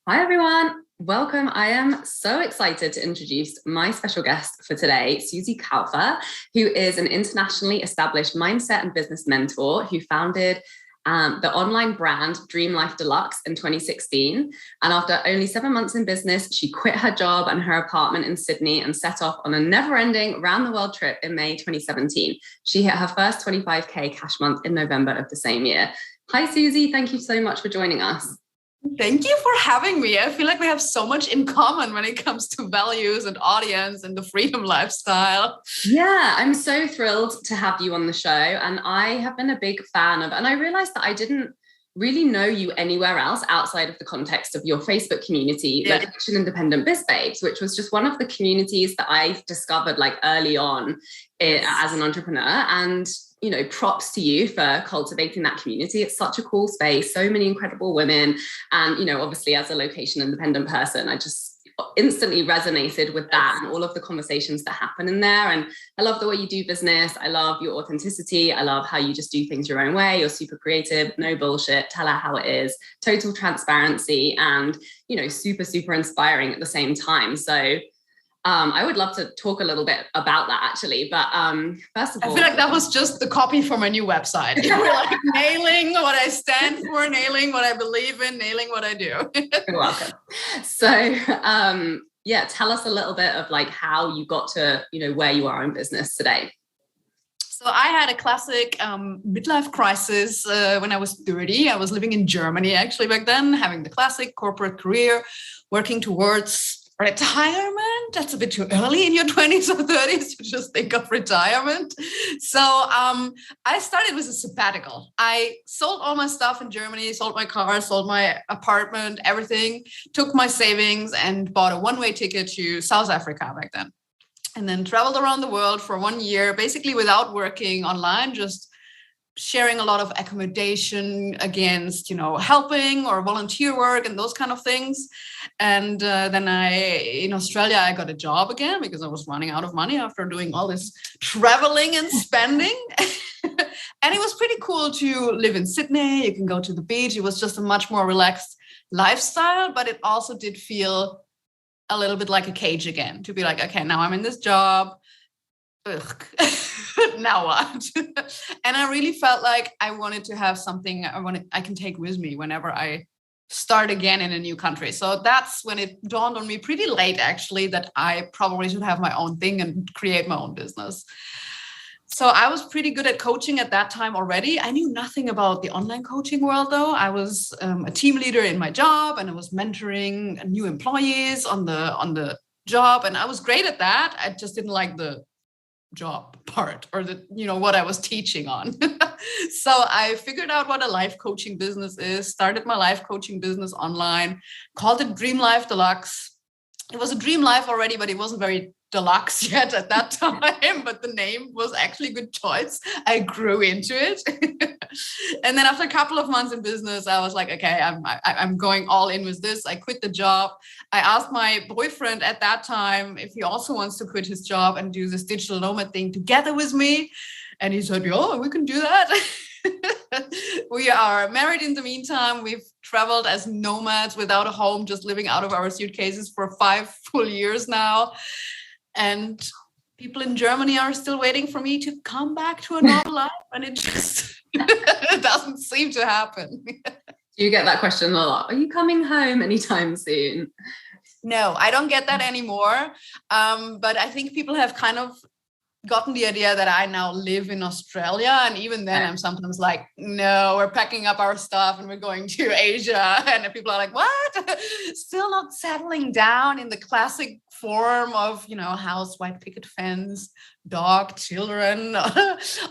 Hi, everyone. Welcome. I am so excited to introduce my special guest for today, Susi, who is an internationally established mindset and business mentor who founded the online brand Dream Life Deluxe in 2016. And after only 7 months in business, she quit her job and her apartment in Sydney and set off on a never-ending round-the-world trip in May 2017. She hit her first 25K cash month in November of the same year. Hi, Susi. Thank you so much for joining us. Thank you for having me. I feel like we have so much in common when it comes to values and audience and the freedom lifestyle. Yeah, I'm so thrilled to have you on the show. And I have been a big fan of, and I realized that I didn't really know you anywhere else outside of the context of your Facebook community, like Action Independent Biz Babes, which was just one of the communities that I discovered like early on as an entrepreneur. And you know, props to you for cultivating that community. It's such a cool space, so many incredible women. And, you know, obviously as a location independent person, I just instantly resonated with that and all of the conversations that happen in there. And I love the way you do business. I love your authenticity. I love how you just do things your own way. You're super creative, no bullshit, tell her how it is, total transparency, and, you know, super, super inspiring at the same time. So I would love to talk a little bit about that actually, but first of all, I feel like that was just the copy for my new website. We're like nailing what I stand for, nailing what I believe in, nailing what I do. You're welcome. So yeah, tell us a little bit of like how you got to, you know, where you are in business today. So I had a classic midlife crisis when I was 30. I was living in Germany actually back then, having the classic corporate career, working towards retirement. That's a bit too early in your 20s or 30s to just think of retirement. So I started with a sabbatical. I sold all my stuff in Germany, sold my car, sold my apartment, everything, took my savings and bought a one-way ticket to South Africa back then. And then traveled around the world for 1 year, basically without working online, just sharing a lot of accommodation against, you know, helping or volunteer work and those kind of things. And then in Australia, I got a job again because I was running out of money after doing all this traveling and spending. And it was pretty cool to live in Sydney. You can go to the beach. It was just a much more relaxed lifestyle, but it also did feel a little bit like a cage again, to be like, okay, now I'm in this job. Ugh. Now what? And I really felt like I wanted to have something I can take with me whenever I start again in a new country. So that's when it dawned on me pretty late, actually, that I probably should have my own thing and create my own business. So I was pretty good at coaching at that time already. I knew nothing about the online coaching world, though. I was a team leader in my job, and I was mentoring new employees on the job, and I was great at that. I just didn't like the job part or what I was teaching on. So I figured out what a life coaching business is, started my life coaching business online, called it Dream Life Deluxe. It was a dream life already, but it wasn't very deluxe yet at that time, but the name was actually a good choice. I grew into it. And then after a couple of months in business, I was like, okay, I'm going all in with this. I quit the job. I asked my boyfriend at that time if he also wants to quit his job and do this digital nomad thing together with me. And he said, yeah, we can do that. We are married in the meantime. We've traveled as nomads without a home, just living out of our suitcases for 5 full years now. And people in Germany are still waiting for me to come back to a normal life. And it just it doesn't seem to happen. You get that question a lot. Are you coming home anytime soon? No, I don't get that anymore. But I think people have kind of gotten the idea that I now live in Australia. And even then I'm sometimes like, no, we're packing up our stuff and we're going to Asia. And people are like, what? Still not settling down in the classic form of, house, white picket fence, dog, children,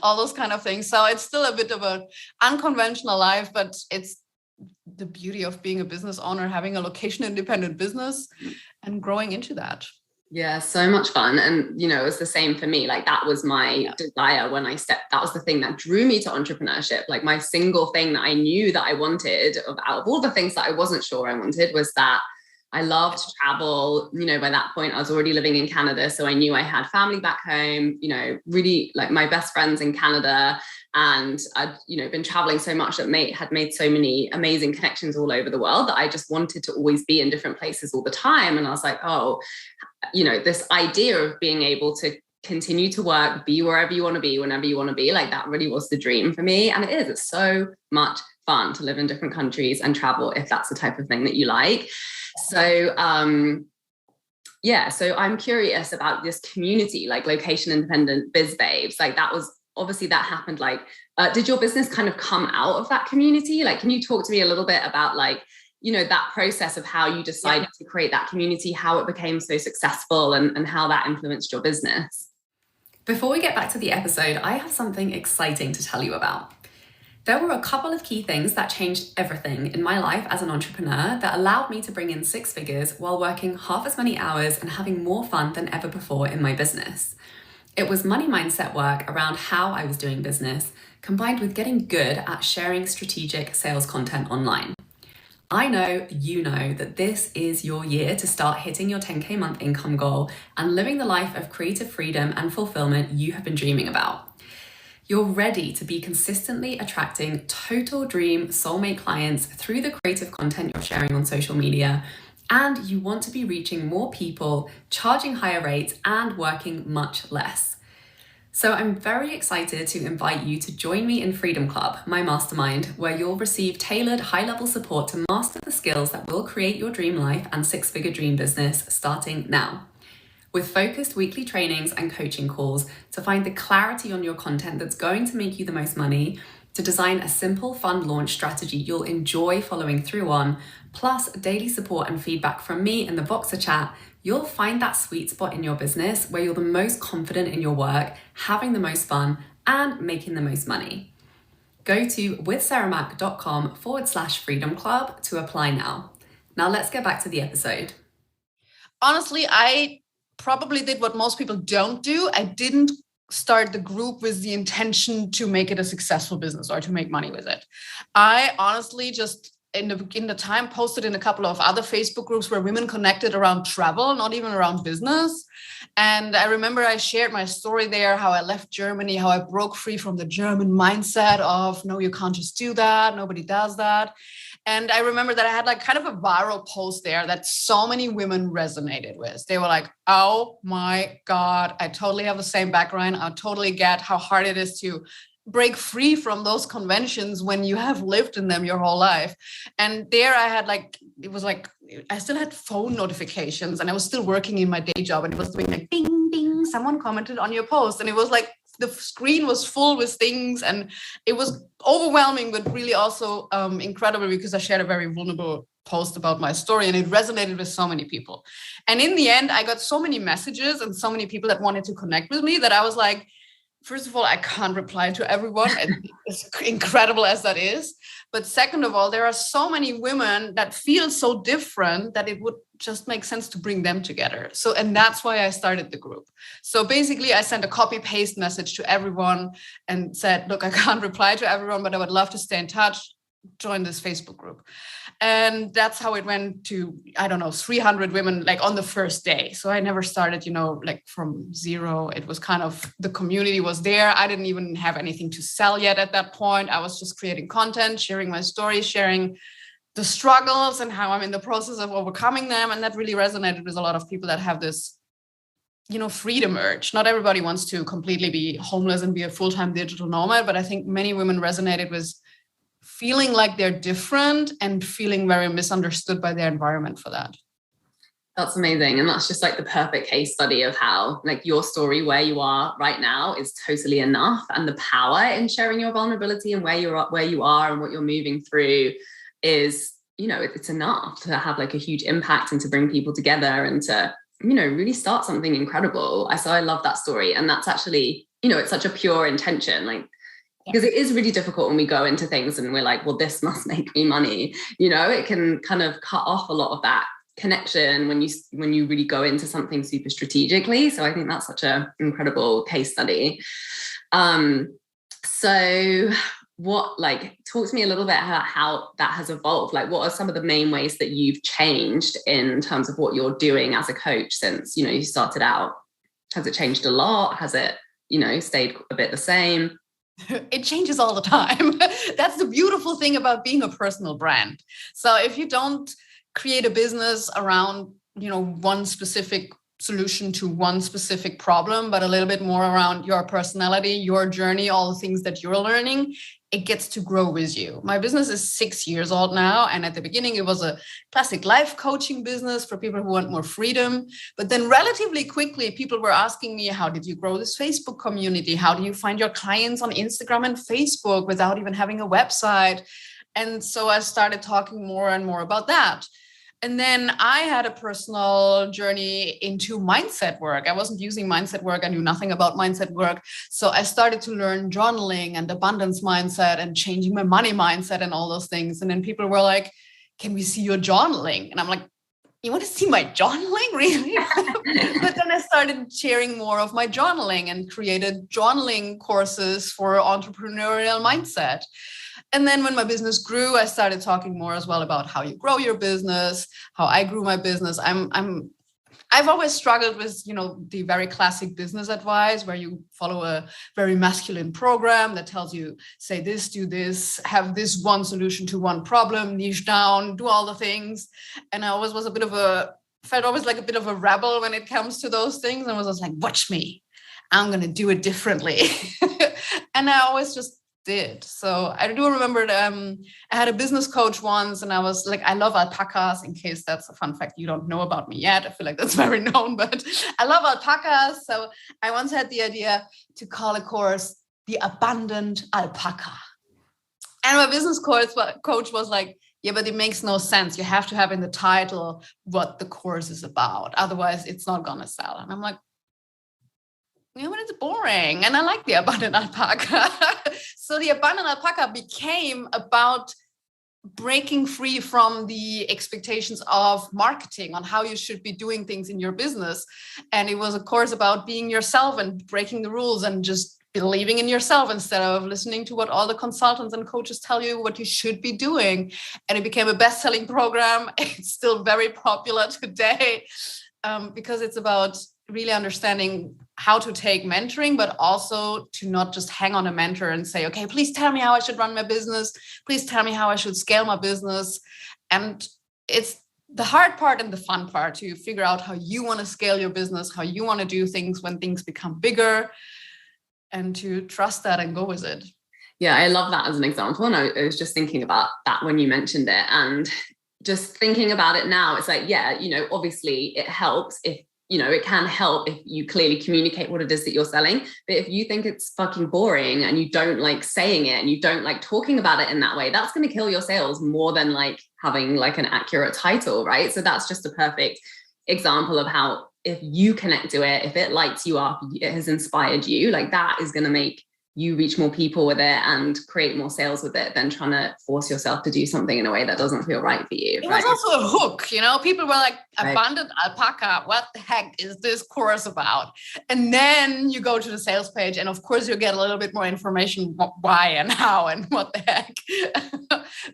all those kind of things. So it's still a bit of an unconventional life, but it's the beauty of being a business owner, having a location independent business and growing into that. Yeah, so much fun. And, it was the same for me. Like that was my desire when that was the thing that drew me to entrepreneurship. Like my single thing that I knew that I wanted out of all the things that I wasn't sure I wanted was that I loved travel. You know, by that point, I was already living in Canada. So I knew I had family back home, you know, really like my best friends in Canada. And I'd, you know, been traveling so much that had made so many amazing connections all over the world that I just wanted to always be in different places all the time. And I was like, oh, you know, this idea of being able to continue to work, be wherever you want to be, whenever you want to be, like that really was the dream for me. And it's so much fun to live in different countries and travel if that's the type of thing that you like. So so I'm curious about this community, like location independent biz babes. Like that was obviously that happened. Like did your business kind of come out of that community? Like, can you talk to me a little bit about like, you know, that process of how you decided to create that community, how it became so successful, and how that influenced your business? Before we get back to the episode, I have something exciting to tell you about. There were a couple of key things that changed everything in my life as an entrepreneur that allowed me to bring in 6 figures while working half as many hours and having more fun than ever before in my business. It was money mindset work around how I was doing business, combined with getting good at sharing strategic sales content online. I know you know that this is your year to start hitting your 10K month income goal and living the life of creative freedom and fulfillment you have been dreaming about. You're ready to be consistently attracting total dream soulmate clients through the creative content you're sharing on social media, and you want to be reaching more people, charging higher rates, and working much less. So I'm very excited to invite you to join me in Freedom Club, my mastermind, where you'll receive tailored high-level support to master the skills that will create your dream life and 6-figure dream business starting now. With focused weekly trainings and coaching calls to find the clarity on your content that's going to make you the most money, to design a simple, fun launch strategy you'll enjoy following through on, plus daily support and feedback from me in the Voxer chat, you'll find that sweet spot in your business where you're the most confident in your work, having the most fun, and making the most money. Go to withsarahmac.com/freedom club to apply now. Now let's get back to the episode. Honestly, I probably did what most people don't do. I didn't start the group with the intention to make it a successful business or to make money with it. I honestly just in the time posted in a couple of other Facebook groups where women connected around travel, not even around business. And I remember I shared my story there, how I left Germany, how I broke free from the German mindset of, no, you can't just do that. Nobody does that. And I remember that I had like kind of a viral post there that so many women resonated with. They were like, oh my God, I totally have the same background. I totally get how hard it is to break free from those conventions when you have lived in them your whole life. And there I had like, it was like, I still had phone notifications and I was still working in my day job and it was doing like ding, ding, someone commented on your post. And it was like, the screen was full with things and it was overwhelming, but really also incredible because I shared a very vulnerable post about my story and it resonated with so many people. And in the end, I got so many messages and so many people that wanted to connect with me that I was like, first of all, I can't reply to everyone, as incredible as that is. But second of all, there are so many women that feel so different that it would just make sense to bring them together. So, and that's why I started the group. So basically, I sent a copy paste message to everyone and said, look, I can't reply to everyone, but I would love to stay in touch. Join this Facebook group. And that's how it went to, 300 women like on the first day. So I never started, like from zero. It was kind of, the community was there. I didn't even have anything to sell yet at that point. I was just creating content, sharing my story, sharing the struggles and how I'm in the process of overcoming them. And that really resonated with a lot of people that have this, freedom urge. Not everybody wants to completely be homeless and be a full-time digital nomad, but I think many women resonated with feeling like they're different and feeling very misunderstood by their environment for that. That's amazing. And that's just like the perfect case study of how like your story where you are right now is totally enough. And the power in sharing your vulnerability and where you are and what you're moving through is, it's enough to have like a huge impact and to bring people together and to, really start something incredible. So I love that story. And that's actually, it's such a pure intention, like, because it is really difficult when we go into things and we're like, well, this must make me money. It can kind of cut off a lot of that connection when you really go into something super strategically. So I think that's such an incredible case study. So talk to me a little bit about how that has evolved. Like, what are some of the main ways that you've changed in terms of what you're doing as a coach since, you started out? Has it changed a lot? Has it, stayed a bit the same? It changes all the time. That's the beautiful thing about being a personal brand. So if you don't create a business around, one specific solution to one specific problem, but a little bit more around your personality, your journey, all the things that you're learning, it gets to grow with you. My business is 6 years old now. And at the beginning, it was a classic life coaching business for people who want more freedom. But then relatively quickly, people were asking me, how did you grow this Facebook community? How do you find your clients on Instagram and Facebook without even having a website? And so I started talking more and more about that. And then I had a personal journey into mindset work. I wasn't using mindset work. I knew nothing about mindset work. So I started to learn journaling and abundance mindset and changing my money mindset and all those things. And then people were like, can we see your journaling? And I'm like, you want to see my journaling? Really? But then I started sharing more of my journaling and created journaling courses for entrepreneurial mindset. And then when my business grew, I started talking more as well about how you grow your business, how I grew my business. I've always struggled with, the very classic business advice where you follow a very masculine program that tells you, say this, do this, have this one solution to one problem, niche down, do all the things. And I always was felt always like a bit of a rebel when it comes to those things. And I was just like, watch me, I'm going to do it differently. And I always just did. So I do remember I had a business coach once, and I was like, I love alpacas, in case that's a fun fact you don't know about me yet. I feel like that's very known, but I love alpacas. So I once had the idea to call a course The Abundant Alpaca. And my business coach was like, yeah, but it makes no sense. You have to have in the title what the course is about. Otherwise, it's not going to sell. And I'm like, but it's boring. And I like the Abundant Alpaca. So the Abundant Alpaca became about breaking free from the expectations of marketing on how you should be doing things in your business. And it was, of course, about being yourself and breaking the rules and just believing in yourself instead of listening to what all the consultants and coaches tell you what you should be doing. And it became a best-selling program. It's still very popular today because it's about really understanding how to take mentoring, but also to not just hang on a mentor and say, okay, please tell me how I should run my business. Please tell me how I should scale my business. And it's the hard part and the fun part to figure out how you want to scale your business, how you want to do things when things become bigger, and to trust that and go with it. Yeah, I love that as an example. And I was just thinking about that when you mentioned it, and just thinking about it now, it's like, yeah, obviously it helps if, it can help if you clearly communicate what it is that you're selling. But if you think it's fucking boring and you don't like saying it and you don't like talking about it in that way, that's going to kill your sales more than like having like an accurate title, right? So that's just a perfect example of how if you connect to it, if it lights you up, it has inspired you, like that is going to make you reach more people with it and create more sales with it than trying to force yourself to do something in a way that doesn't feel right for you. It was also a hook, people were like, Abundant Alpaca, what the heck is this course about? And then you go to the sales page and of course you get a little bit more information why and how and what the heck.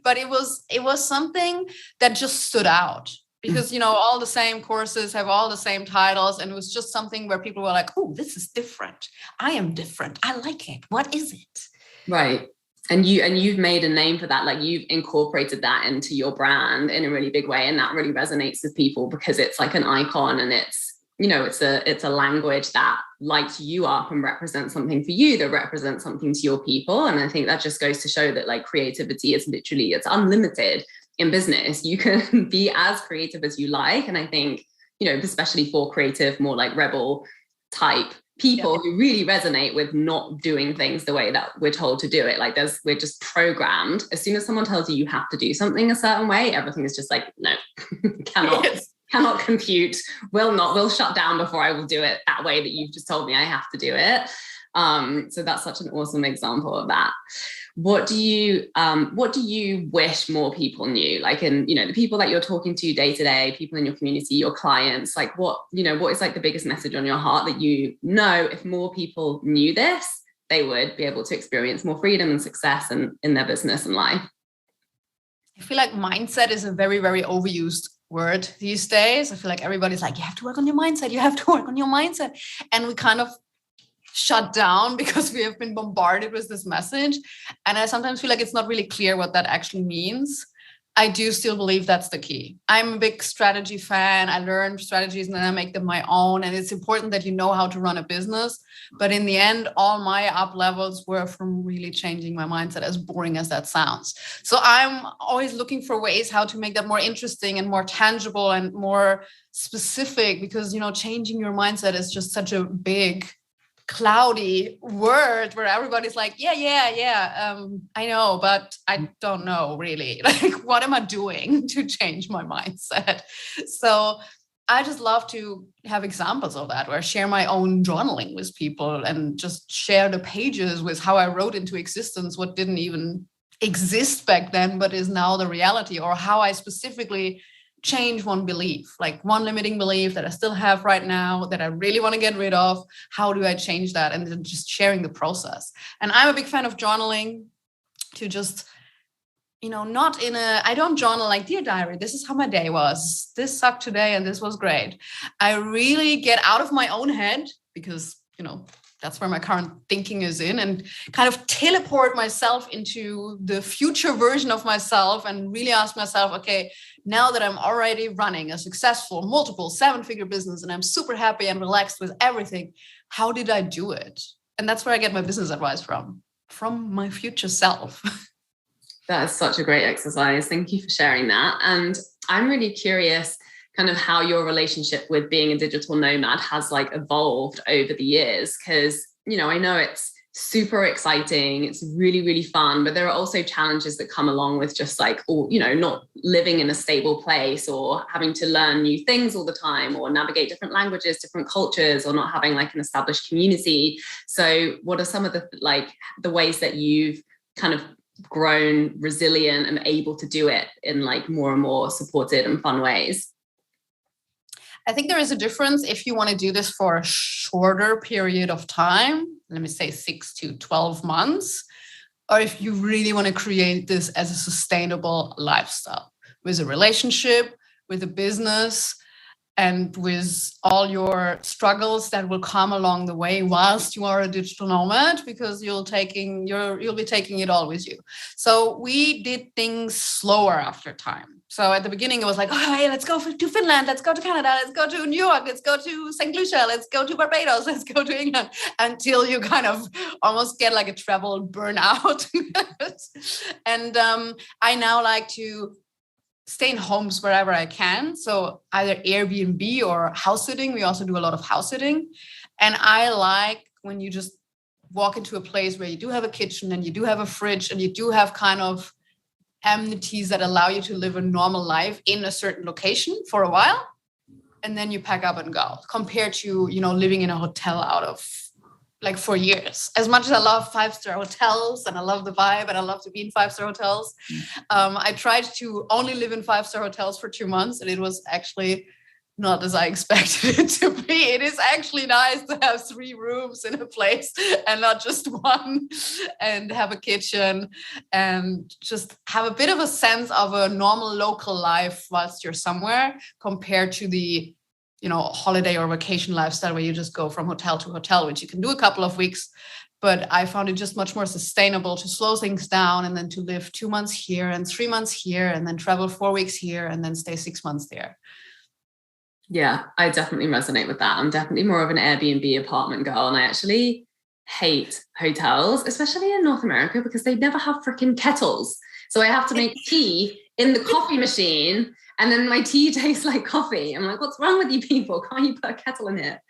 But it was something that just stood out. Because, all the same courses have all the same titles. And it was just something where people were like, oh, this is different. I am different. I like it. What is it? Right. And you've made a name for that. Like you've incorporated that into your brand in a really big way. And that really resonates with people because it's like an icon and it's, it's a language that lights you up and represents something for you, that represents something to your people. And I think that just goes to show that like creativity is literally, it's unlimited. In business, you can be as creative as you like. And I think, especially for creative, more like rebel type people who really resonate with not doing things the way that we're told to do it. Like we're just programmed. As soon as someone tells you have to do something a certain way, everything is just like, no, cannot compute, will shut down before I will do it that way that you've just told me I have to do it. So that's such an awesome example of that. What do you wish more people knew? Like in, the people that you're talking to day to day, people in your community, your clients, like what is like the biggest message on your heart that if more people knew this, they would be able to experience more freedom and success in their business and life. I feel like mindset is a very, very overused word these days. I feel like everybody's like, you have to work on your mindset. You have to work on your mindset. And we kind of shut down because we have been bombarded with this message. And I sometimes feel like it's not really clear what that actually means. I do still believe that's the key. I'm a big strategy fan. I learn strategies and then I make them my own. And it's important that you know how to run a business. But in the end, all my up levels were from really changing my mindset, as boring as that sounds. So I'm always looking for ways how to make that more interesting and more tangible and more specific, because, changing your mindset is just such a big, cloudy word where everybody's like, I know, but I don't know really, like, what am I doing to change my mindset? So I just love to have examples of that, where I share my own journaling with people and just share the pages with how I wrote into existence what didn't even exist back then, but is now the reality, or how I specifically change one belief, like one limiting belief that I still have right now that I really want to get rid of. How do I change that? And then just sharing the process. And I'm a big fan of journaling, to just, I don't journal like, dear diary, this is how my day was. This sucked today and this was great. I really get out of my own head, because, that's where my current thinking is in, and kind of teleport myself into the future version of myself and really ask myself, okay, now that I'm already running a successful multiple 7-figure business and I'm super happy and relaxed with everything, how did I do it? And that's where I get my business advice from my future self. That is such a great exercise. Thank you for sharing that. And I'm really curious kind of how your relationship with being a digital nomad has like evolved over the years. Because, I know it's super exciting. It's really, really fun, but there are also challenges that come along with just like, not living in a stable place, or having to learn new things all the time, or navigate different languages, different cultures, or not having like an established community. So what are some of the ways that you've kind of grown resilient and able to do it in like more and more supported and fun ways? I think there is a difference if you want to do this for a shorter period of time, let me say 6 to 12 months, or if you really want to create this as a sustainable lifestyle with a relationship, with a business, and with all your struggles that will come along the way whilst you are a digital nomad, because you'll be taking it all with you. So we did things slower after time. So at the beginning, it was like, oh, hey, let's go to Finland, let's go to Canada, let's go to New York, let's go to St. Lucia, let's go to Barbados, let's go to England, until you kind of almost get like a travel burnout. And I now like to stay in homes wherever I can. So either Airbnb or house sitting. We also do a lot of house sitting. And I like when you just walk into a place where you do have a kitchen and you do have a fridge and you do have kind of amenities that allow you to live a normal life in a certain location for a while. And then you pack up and go, compared to, living in a hotel out of like for years. As much as I love 5-star hotels and I love the vibe and I love to be in 5-star hotels, I tried to only live in 5-star hotels for 2 months, and it was actually not as I expected it to be. It is actually nice to have 3 rooms in a place and not just one, and have a kitchen and just have a bit of a sense of a normal local life whilst you're somewhere, compared to the holiday or vacation lifestyle where you just go from hotel to hotel, which you can do a couple of weeks. But I found it just much more sustainable to slow things down, and then to live 2 months here and 3 months here, and then travel 4 weeks here and then stay 6 months there. Yeah, I definitely resonate with that. I'm definitely more of an Airbnb apartment girl, and I actually hate hotels, especially in North America, because they never have freaking kettles. So I have to make tea in the coffee machine, and then my tea tastes like coffee. I'm like, what's wrong with you people? Can't you put a kettle in here?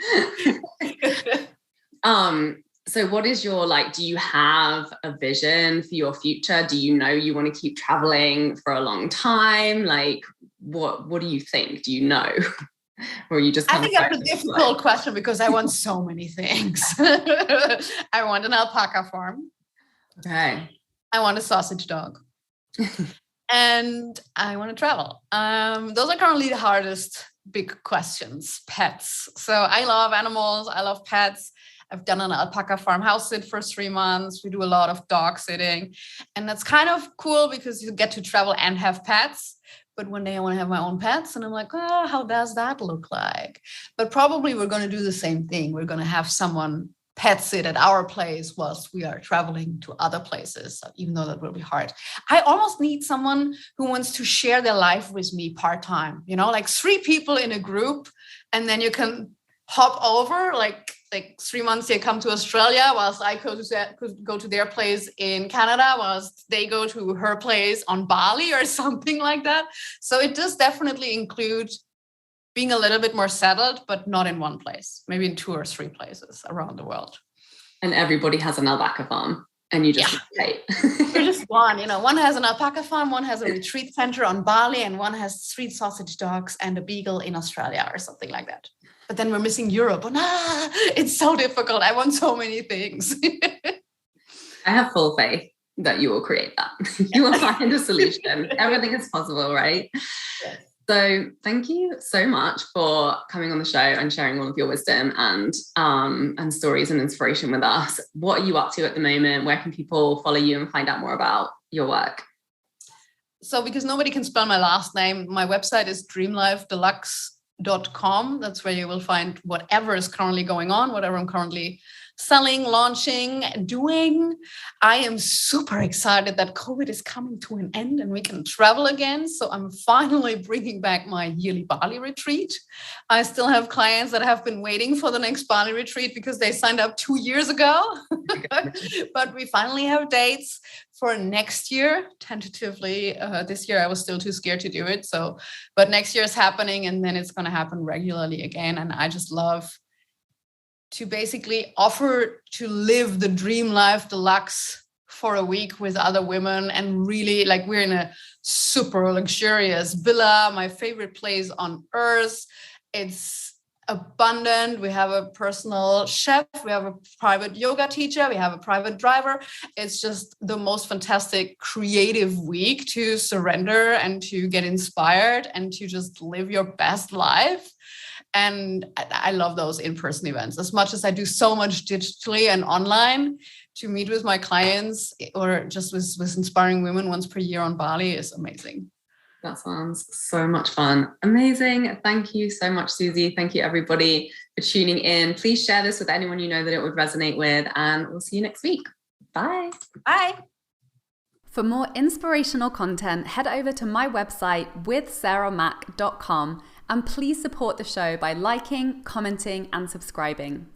So what is your, do you have a vision for your future? Do you know you want to keep traveling for a long time? Like, what do you think? Do you know? Or you just I think that's a difficult question, because I want so many things. I want an alpaca farm. Okay. I want a sausage dog. And I want to travel. Those are currently the hardest big questions. Pets. So I love animals. I love pets. I've done an alpaca farmhouse sit for 3 months. We do a lot of dog sitting. And that's kind of cool because you get to travel and have pets. But one day I want to have my own pets. And I'm like, oh, how does that look like? But probably we're going to do the same thing. We're going to have someone pet sit at our place whilst we are traveling to other places, even though that will be hard. I almost need someone who wants to share their life with me part-time, like 3 people in a group, and then you can hop over, like 3 months they come to Australia whilst I go to their place in Canada, whilst they go to her place on Bali or something like that. So it does definitely include being a little bit more settled, but not in one place, maybe in 2 or 3 places around the world. And everybody has an alpaca farm and you just rotate. You're just one, one has an alpaca farm, one has a retreat center on Bali, and one has 3 sausage dogs and a beagle in Australia or something like that. But then we're missing Europe. It's so difficult. I want so many things. I have full faith that you will create that. You will find a solution. Everything is possible, right? Yes. So thank you so much for coming on the show and sharing all of your wisdom and stories and inspiration with us. What are you up to at the moment? Where can people follow you and find out more about your work? So because nobody can spell my last name, my website is dreamlifedeluxe.com. That's where you will find whatever is currently going on, whatever I'm currently selling, launching, doing. I am super excited that COVID is coming to an end and we can travel again. So I'm finally bringing back my yearly Bali retreat. I still have clients that have been waiting for the next Bali retreat because they signed up 2 years ago. But we finally have dates for next year, tentatively. This year I was still too scared to do it. But next year is happening, and then it's going to happen regularly again. And I just love to basically offer to live the Dream Life Deluxe for a week with other women, and really, we're in a super luxurious villa, my favorite place on earth. It's abundant. We have a personal chef, we have a private yoga teacher, we have a private driver. It's just the most fantastic creative week to surrender and to get inspired and to just live your best life. And I love those in-person events as much as I do so much digitally and online. To meet with my clients or just with inspiring women once per year on Bali is amazing. That sounds so much fun. Amazing. Thank you so much, Susi. Thank you, everybody, for tuning in. Please share this with anyone you know that it would resonate with, and we'll see you next week. Bye. Bye. For more inspirational content, head over to my website withsarahmac.com, and please support the show by liking, commenting, and subscribing.